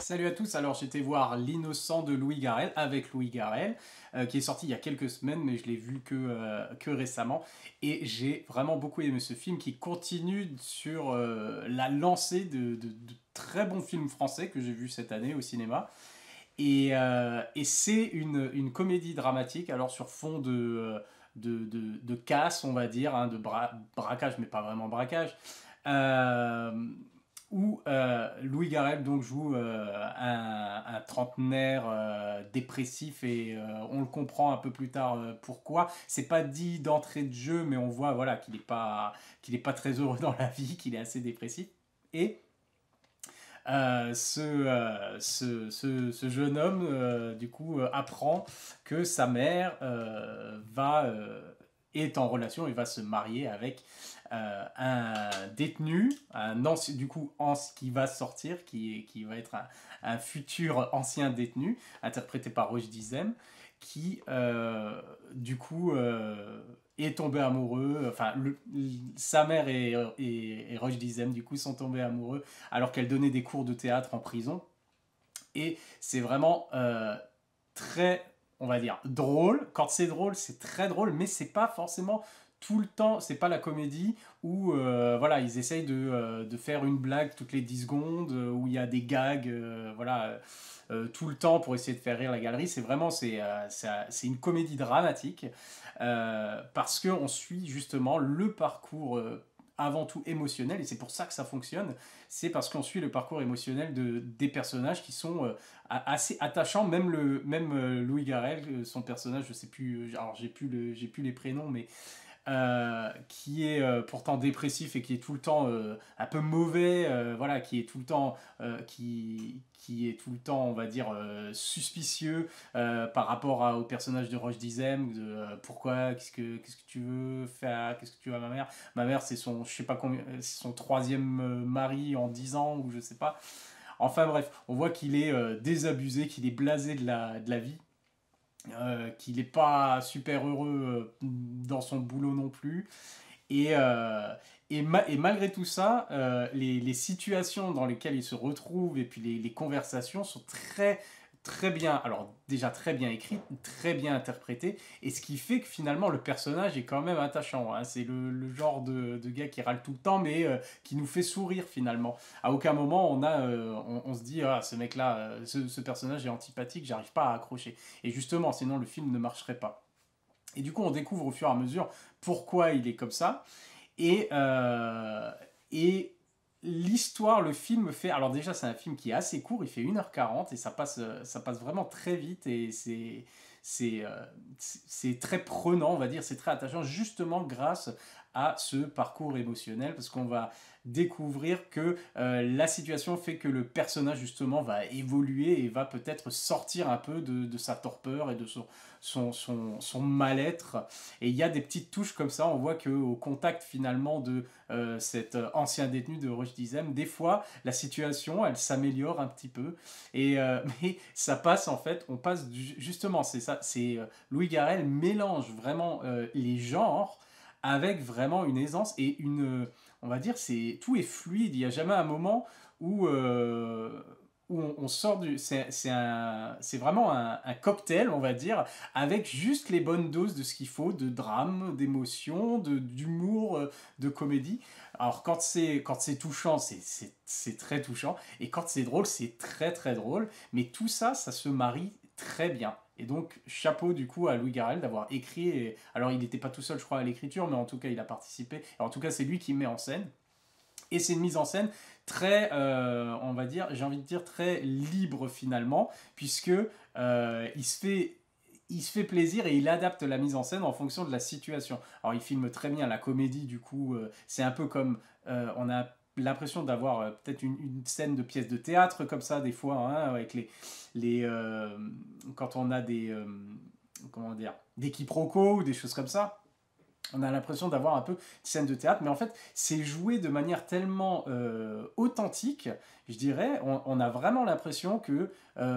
Salut à tous, alors j'étais voir L'Innocent de Louis Garrel, avec Louis Garrel, qui est sorti il y a quelques semaines, mais je l'ai vu que récemment. Et j'ai vraiment beaucoup aimé ce film qui continue sur la lancée de très bons films français que j'ai vus cette année au cinéma. Et c'est une comédie dramatique, alors sur fond de casse, on va dire, hein, braquage, mais pas vraiment braquage. Euh, où Louis Garrel donc joue un trentenaire dépressif et on le comprend un peu plus tard pourquoi. C'est pas dit d'entrée de jeu, mais on voit voilà qu'il est pas très heureux dans la vie, qu'il est assez dépressif. Et ce jeune homme, du coup, apprend que sa mère est en relation et va se marier avec un détenu, du coup, qui va sortir, qui va être un futur ancien détenu, interprété par Roche Dizem, qui, du coup, est tombé amoureux. Enfin, sa mère et Roche Dizem, du coup, sont tombés amoureux alors qu'elle donnait des cours de théâtre en prison. Et c'est vraiment très, on va dire, drôle. Quand c'est drôle, c'est très drôle, mais c'est pas forcément tout le temps, c'est pas la comédie où voilà, ils essayent de faire une blague toutes les 10 secondes, où il y a des gags, voilà, tout le temps pour essayer de faire rire la galerie. C'est vraiment, c'est une comédie dramatique, parce qu'on suit justement le parcours avant tout émotionnel, et c'est pour ça que ça fonctionne, c'est parce qu'on suit le parcours émotionnel des personnages qui sont assez attachants, même Louis Garrel, son personnage, je sais plus, alors j'ai plus les prénoms, mais qui est pourtant dépressif et qui est tout le temps un peu mauvais, voilà, qui est tout le temps, qui est tout le temps, on va dire, suspicieux par rapport au personnage de Roche Dizem, de pourquoi, qu'est-ce que tu veux faire, qu'est-ce que tu veux à ma mère. Ma mère, c'est son, je sais pas combien, c'est son troisième mari en 10 ans, ou je sais pas. Enfin bref, on voit qu'il est désabusé, qu'il est blasé de la vie, qu'il n'est pas super heureux dans son boulot non plus. Et, et malgré tout ça, les situations dans lesquelles il se retrouve et puis les conversations sont très bien, alors déjà très bien écrites, très bien interprétées, et ce qui fait que finalement le personnage est quand même attachant, hein. C'est le genre de gars qui râle tout le temps, mais qui nous fait sourire finalement. À aucun moment on se dit, ah, ce mec-là, ce personnage est antipathique, j'arrive pas à accrocher. Et justement, sinon le film ne marcherait pas. Et du coup, on découvre au fur et à mesure pourquoi il est comme ça. Et, et l'histoire, le film fait... Alors déjà, c'est un film qui est assez court, il fait 1h40 et ça passe vraiment très vite et c'est très prenant, on va dire, c'est très attachant, justement grâce à ce parcours émotionnel, parce qu'on va découvrir que la situation fait que le personnage justement va évoluer et va peut-être sortir un peu de sa torpeur et de son mal-être. Et il y a des petites touches comme ça, on voit qu'au contact finalement de cet ancien détenu de Roche Dizem, des fois la situation elle s'améliore un petit peu, et mais ça passe en fait, on passe justement, c'est ça, c'est Louis Garrel mélange vraiment les genres avec vraiment une aisance et on va dire, tout est fluide. Il n'y a jamais un moment où, où on sort du... C'est vraiment un cocktail, on va dire, avec juste les bonnes doses de ce qu'il faut, de drame, d'émotion, d'humour, de comédie. Alors quand c'est touchant, c'est très touchant. Et quand c'est drôle, c'est très drôle. Mais tout ça, ça se marie très bien. Et donc, chapeau du coup à Louis Garrel d'avoir écrit. Alors, il n'était pas tout seul, je crois, à l'écriture, mais en tout cas, il a participé. Alors, en tout cas, c'est lui qui met en scène. Et c'est une mise en scène très, on va dire, j'ai envie de dire, très libre finalement, puisque il se fait plaisir et il adapte la mise en scène en fonction de la situation. Alors, il filme très bien la comédie, du coup, c'est un peu comme, on a l'impression d'avoir peut-être une scène de pièce de théâtre comme ça des fois, hein, avec quand on a des comment dire, des quiproquos ou des choses comme ça. On a l'impression d'avoir un peu une scène de théâtre, mais en fait, c'est joué de manière tellement authentique, je dirais. On a vraiment l'impression que,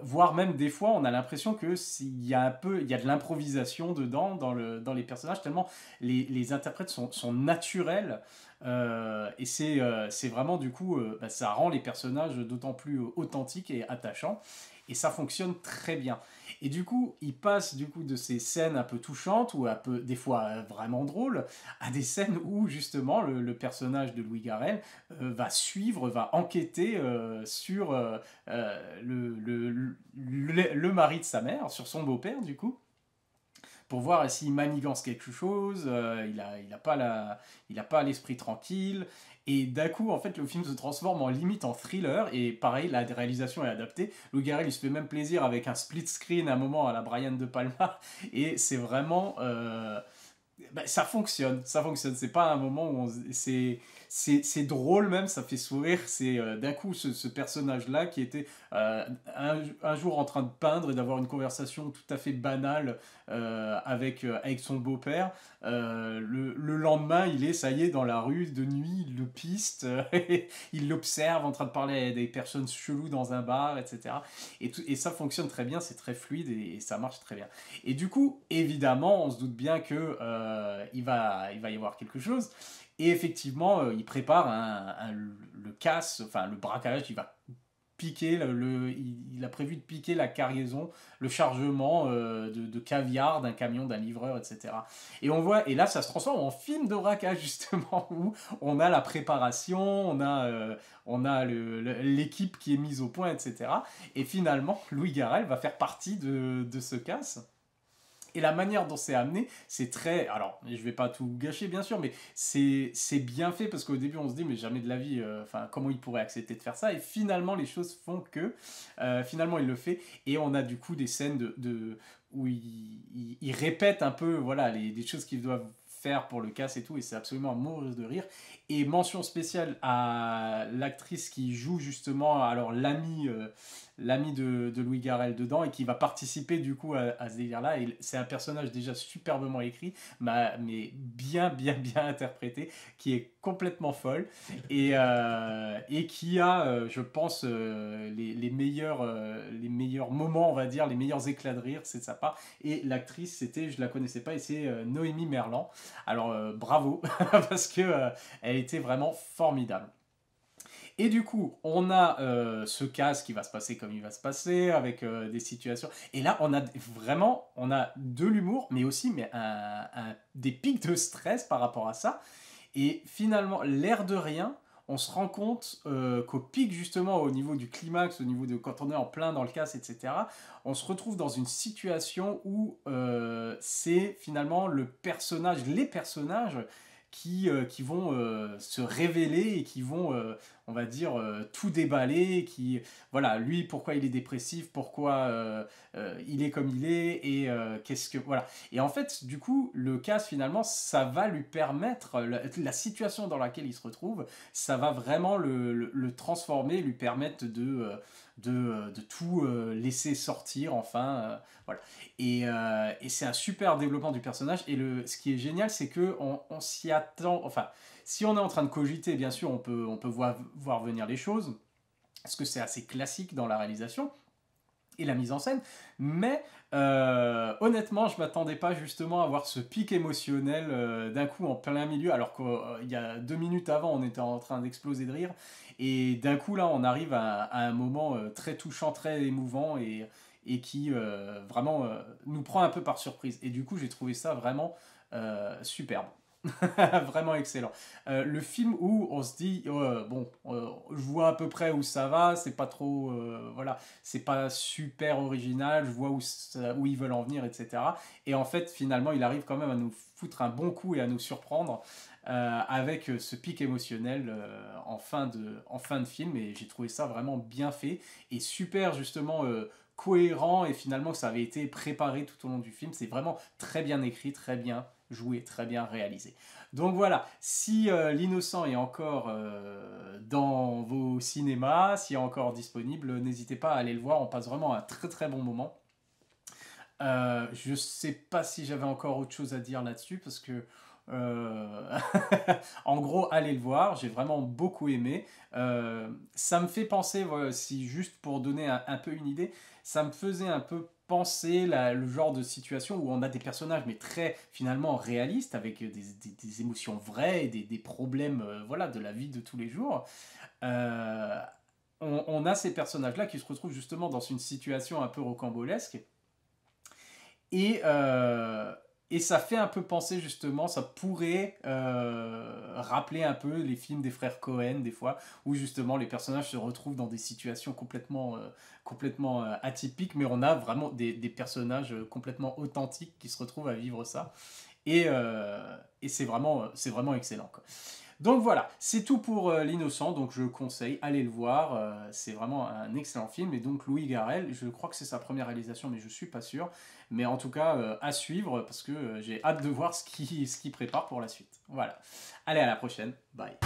voire même des fois, on a l'impression que s'il y a un peu, il y a de l'improvisation dedans, dans les personnages, tellement les interprètes sont naturels. Et c'est vraiment, du coup, bah, ça rend les personnages d'autant plus authentiques et attachants. Et ça fonctionne très bien. Et du coup, il passe du coup de ces scènes un peu touchantes ou un peu des fois vraiment drôles à des scènes où justement le personnage de Louis Garrel va suivre, va enquêter sur le mari de sa mère, sur son beau-père du coup, pour voir s'il manigance quelque chose, il a pas l'esprit tranquille. Et d'un coup, en fait, le film se transforme en limite en thriller. Et pareil, la réalisation est adaptée. Lou Garrel, il se fait même plaisir avec un split screen à un moment à la Brian De Palma. Et c'est vraiment... bah, ça fonctionne, ça fonctionne. C'est pas un moment où c'est drôle même, ça fait sourire. C'est d'un coup ce personnage-là qui était un jour en train de peindre et d'avoir une conversation tout à fait banale avec son beau-père. Le lendemain, ça y est, dans la rue de nuit, il le piste, il l'observe en train de parler à des personnes cheloues dans un bar, etc. Et ça fonctionne très bien, c'est très fluide et ça marche très bien. Et du coup, évidemment, on se doute bien que il va y avoir quelque chose. Et effectivement, il prépare le casse, enfin le braquage, il va piquer, il a prévu de piquer la cargaison, le chargement de caviar d'un camion, d'un livreur, etc. Et on voit, et là ça se transforme en film de braquage justement, où on a la préparation, on a l'équipe qui est mise au point, etc. Et finalement, Louis Garrel va faire partie de ce casse. Et la manière dont c'est amené, c'est très... Alors, je vais pas tout gâcher, bien sûr, mais c'est bien fait parce qu'au début, on se dit, mais jamais de la vie, enfin, comment il pourrait accepter de faire ça. Et finalement, les choses font que, finalement, il le fait. Et on a du coup des scènes où il répète un peu, voilà, des choses qu'ils doivent faire pour le casse et tout, et c'est absolument à mourir de rire. Et mention spéciale à l'actrice qui joue justement, alors l'ami de Louis Garrel dedans et qui va participer du coup à ce délire-là. Et c'est un personnage déjà superbement écrit, mais bien interprété, qui est complètement folle et qui a, je pense, les meilleurs moments, on va dire, les meilleurs éclats de rire, c'est de sa part. Et l'actrice, je la connaissais pas, et c'est Noémie Merlan. Alors bravo, parce que elle était vraiment formidable. Et du coup, on a ce casse qui va se passer comme il va se passer, avec des situations. Et là, on a de l'humour, mais aussi des pics de stress par rapport à ça. Et finalement, l'air de rien, on se rend compte qu'au pic, justement, au niveau du climax, au niveau de quand on est en plein dans le casse, etc., on se retrouve dans une situation où c'est finalement les personnages qui vont se révéler et qui vont, on va dire, tout déballer. Voilà, lui, pourquoi il est dépressif, pourquoi il est comme il est, et qu'est-ce que. Voilà. Et en fait, du coup, le casse, finalement, ça va lui permettre, la situation dans laquelle il se retrouve, ça va vraiment le transformer, lui permettre de tout laisser sortir, enfin. Voilà. Et c'est un super développement du personnage. Et ce qui est génial, c'est que on s'y attend. Enfin, si on est en train de cogiter, bien sûr, on peut voir venir les choses, parce que c'est assez classique dans la réalisation et la mise en scène. Mais honnêtement, je m'attendais pas justement à voir ce pic émotionnel d'un coup en plein milieu, alors qu'il y a 2 minutes avant, on était en train d'exploser de rire. Et d'un coup, là, on arrive à un moment très touchant, très émouvant et qui vraiment nous prend un peu par surprise. Et du coup, j'ai trouvé ça vraiment superbe. Vraiment excellent. Le film où on se dit, bon, je vois à peu près où ça va, c'est pas trop, voilà, c'est pas super original, je vois où ils veulent en venir, etc. Et en fait, finalement, il arrive quand même à nous foutre un bon coup et à nous surprendre avec ce pic émotionnel en fin de film. Et j'ai trouvé ça vraiment bien fait et super, justement. Cohérent et finalement ça avait été préparé tout au long du film. C'est vraiment très bien écrit, très bien joué, très bien réalisé. Donc voilà, si L'Innocent est encore dans vos cinémas, s'il est encore disponible, n'hésitez pas à aller le voir, on passe vraiment un très très bon moment. Je sais pas si j'avais encore autre chose à dire là-dessus parce que en gros, allez le voir, j'ai vraiment beaucoup aimé. Ça me fait penser, voilà, si juste pour donner un peu une idée, ça me faisait un peu penser le genre de situation où on a des personnages mais très finalement réalistes avec des émotions vraies et des problèmes voilà, de la vie de tous les jours. Euh, on a ces personnages-là qui se retrouvent justement dans une situation un peu rocambolesque et, euh, et ça fait un peu penser justement, ça pourrait rappeler un peu les films des frères Cohen des fois, où justement les personnages se retrouvent dans des situations complètement atypiques, mais on a vraiment des personnages complètement authentiques qui se retrouvent à vivre ça. Et c'est vraiment excellent, quoi. Donc voilà, c'est tout pour L'Innocent, donc je conseille, allez le voir, c'est vraiment un excellent film, et donc Louis Garrel, je crois que c'est sa première réalisation, mais je suis pas sûr, mais en tout cas à suivre, parce que j'ai hâte de voir ce qu'il prépare pour la suite. Voilà, allez à la prochaine, bye.